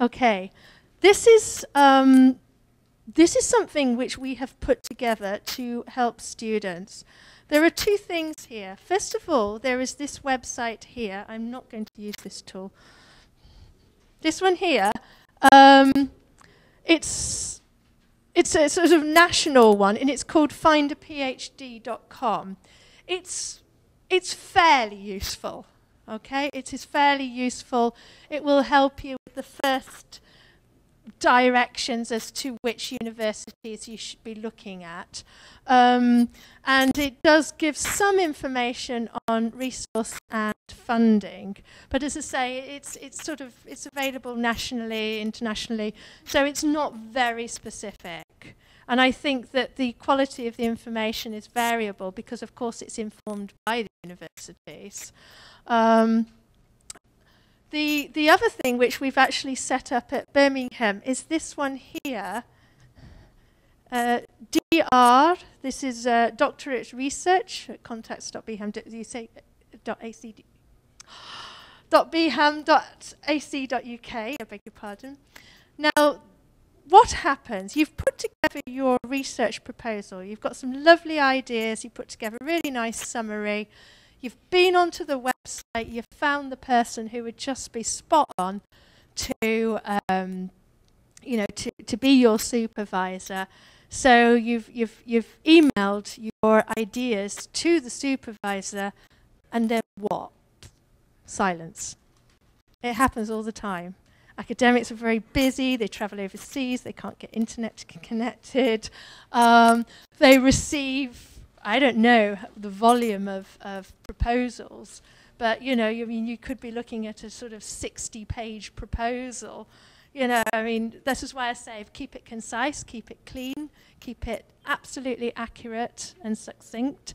Okay, this is something which we have put together to help students. There are two things here. First of all, there is this website here. I'm not going to use this tool. This one here, it's a sort of national one, and it's called findaphd.com. It's fairly useful, okay? It is fairly useful. It will help you with the first directions as to which universities you should be looking at. And it does give some information on resource and funding. But as I say, it's available nationally, internationally, so it's not very specific. And I think that the quality of the information is variable because, of course, it's informed by the universities. The other thing which we've actually set up at Birmingham is this one here. DR, this is doctorate research at contacts.bham.ac.uk, I beg your pardon. Now, what happens? You've put together your research proposal. You've got some lovely ideas. You put together a really nice summary. You've been onto the website. You've found the person who would just be spot on to be your supervisor. So you've emailed your ideas to the supervisor, and then what? Silence. It happens all the time. Academics are very busy. They travel overseas. They can't get internet connected. They receive, I don't know, the volume of proposals, but you could be looking at a sort of 60-page proposal. This is why I say keep it concise, keep it clean, keep it absolutely accurate and succinct.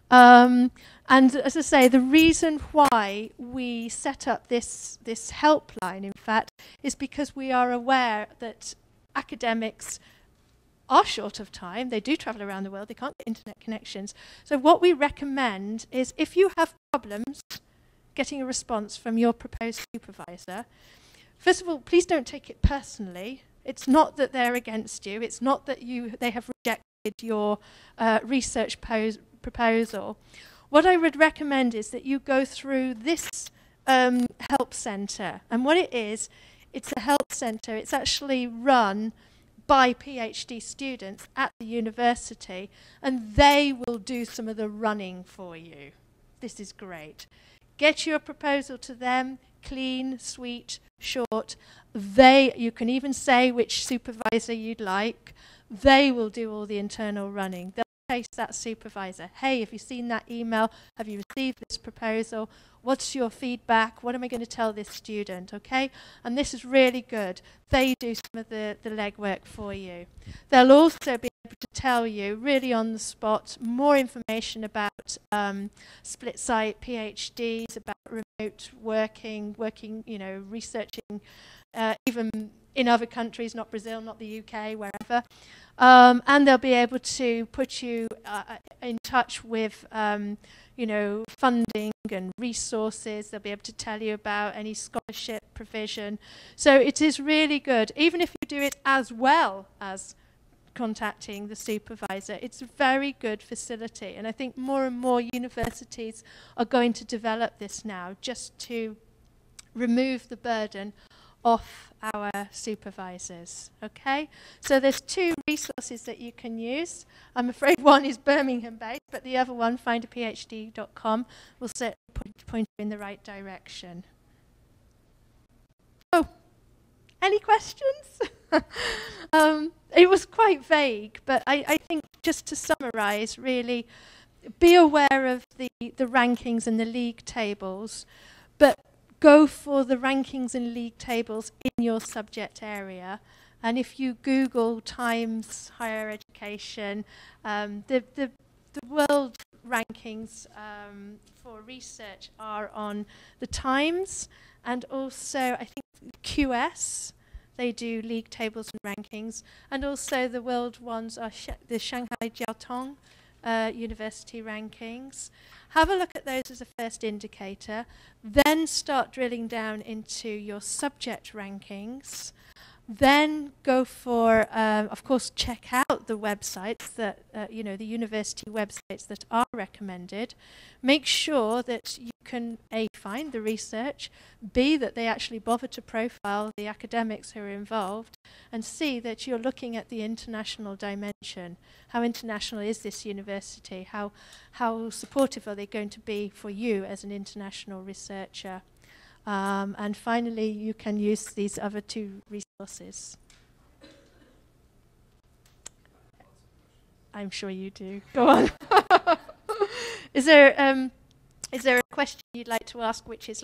And as I say, the reason why we set up this helpline, in fact, is because we are aware that academics are short of time. They do travel around the world. They can't get internet connections. So what we recommend is if you have problems getting a response from your proposed supervisor, first of all, please don't take it personally. It's not that they're against you. It's not that they have rejected your research proposal. What I would recommend is that you go through this help centre. And what it is, it's a help centre. It's actually run by PhD students at the university, and they will do some of the running for you. This is great. Get your proposal to them, clean, sweet, short. You can even say which supervisor you'd like. They will do all the internal running. They'll chase that supervisor. Hey, have you seen that email? Have you received this proposal? What's your feedback? What am I going to tell this student? Okay? And this is really good. They do some of the legwork for you. They'll also be able to tell you, really on the spot, more information about split site PhDs, about remote working, researching, even in other countries, not Brazil, not the UK, wherever. And they'll be able to put you in touch with funding and resources. They'll be able to tell you about any scholarship provision. So it is really good. Even if you do it as well as contacting the supervisor, it's a very good facility. And I think more and more universities are going to develop this now just to remove the burden off our supervisors. Okay? So there's two resources that you can use. I'm afraid one is Birmingham based, but the other one, findaphd.com, will certainly point you in the right direction. Oh, any questions? It was quite vague, but I think just to summarize, really, be aware of the rankings and the league tables, but go for the rankings and league tables in your subject area. And if you Google Times Higher Education, the world rankings for research are on the Times, and also I think QS, they do league tables and rankings, and also the world ones are the Shanghai Jiaotong university rankings. Have a look at those as a first indicator. Then start drilling down into your subject rankings. Then go for, of course, check out the websites that, the university websites that are recommended. Make sure that you can, A, find the research, B, that they actually bother to profile the academics who are involved, and C, that you're looking at the international dimension. How international is this university? How supportive are they going to be for you as an international researcher? And finally, you can use these other two resources. I'm sure you do. Go on. Is there a question you'd like to ask which is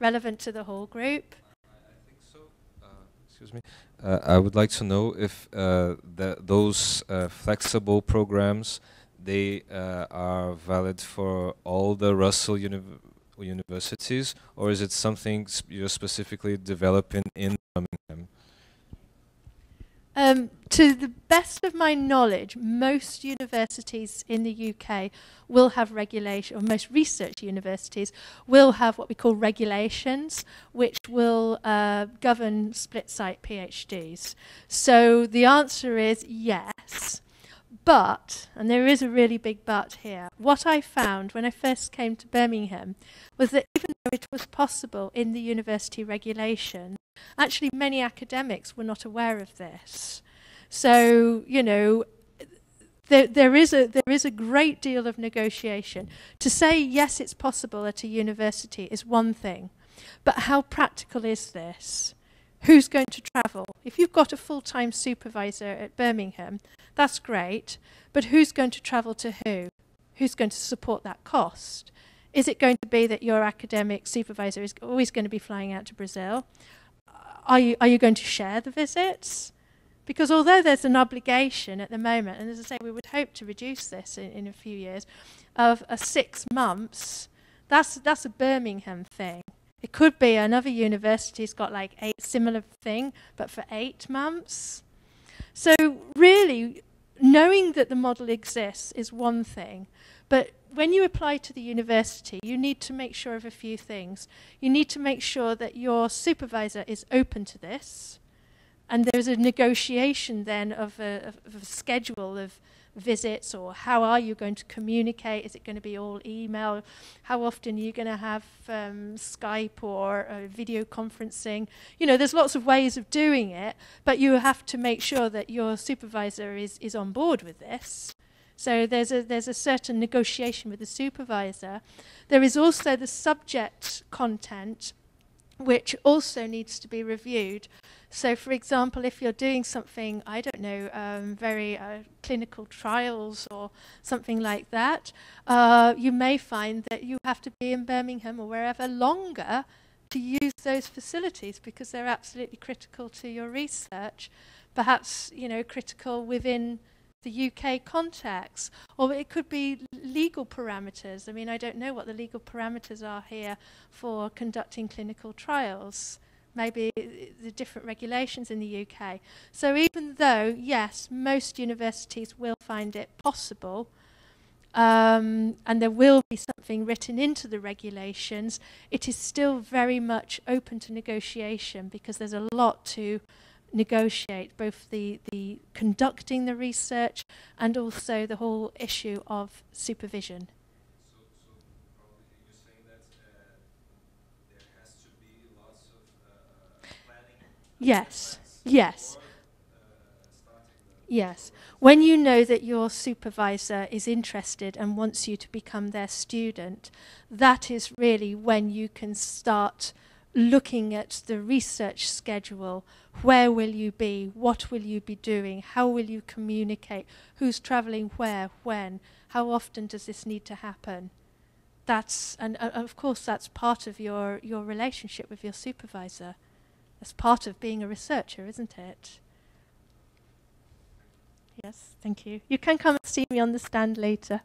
relevant to the whole group? I think so. Excuse me. I would like to know if those flexible programs, they are valid for all the Russell universities, or is it something you're specifically developing in Birmingham? To the best of my knowledge, most universities in the UK will have regulation, or most research universities will have what we call regulations, which will govern split-site PhDs. So the answer is yes. But, and there is a really big but here, what I found when I first came to Birmingham was that even though it was possible in the university regulation, actually many academics were not aware of this. So, there is a great deal of negotiation. To say, yes, it's possible at a university is one thing, but how practical is this? Who's going to travel? If you've got a full-time supervisor at Birmingham, that's great, but who's going to travel to who? Who's going to support that cost? Is it going to be that your academic supervisor is always going to be flying out to Brazil? Are you going to share the visits? Because although there's an obligation at the moment, and as I say, we would hope to reduce this in a few years, of 6 months, that's a Birmingham thing. It could be another university's got a similar thing, but for 8 months. So really, knowing that the model exists is one thing, but when you apply to the university, you need to make sure of a few things. You need to make sure that your supervisor is open to this, and there's a negotiation then of a schedule of visits, or how are you going to communicate? Is it going to be all email? How often are you going to have Skype or video conferencing? There's lots of ways of doing it, but you have to make sure that your supervisor is on board with this. So there's a certain negotiation with the supervisor. There is also the subject content, which also needs to be reviewed. So, for example, if you're doing something, I don't know, very clinical trials or something like that, you may find that you have to be in Birmingham or wherever longer to use those facilities because they're absolutely critical to your research, perhaps, critical within the UK context. Or it could be legal parameters. I mean, I don't know what the legal parameters are here for conducting clinical trials. Maybe the different regulations in the UK. So even though, yes, most universities will find it possible, and there will be something written into the regulations, it is still very much open to negotiation because there's a lot to negotiate, both the conducting the research and also the whole issue of supervision. So probably you're saying that there has to be lots of planning. Yes, yes. Yes. When you know that your supervisor is interested and wants you to become their student, that is really when you can start looking at the research schedule. Where will you be? What will you be doing? How will you communicate? Who's travelling where? When? How often does this need to happen? And of course that's part of your relationship with your supervisor. That's part of being a researcher, isn't it? Yes, thank you. You can come and see me on the stand later.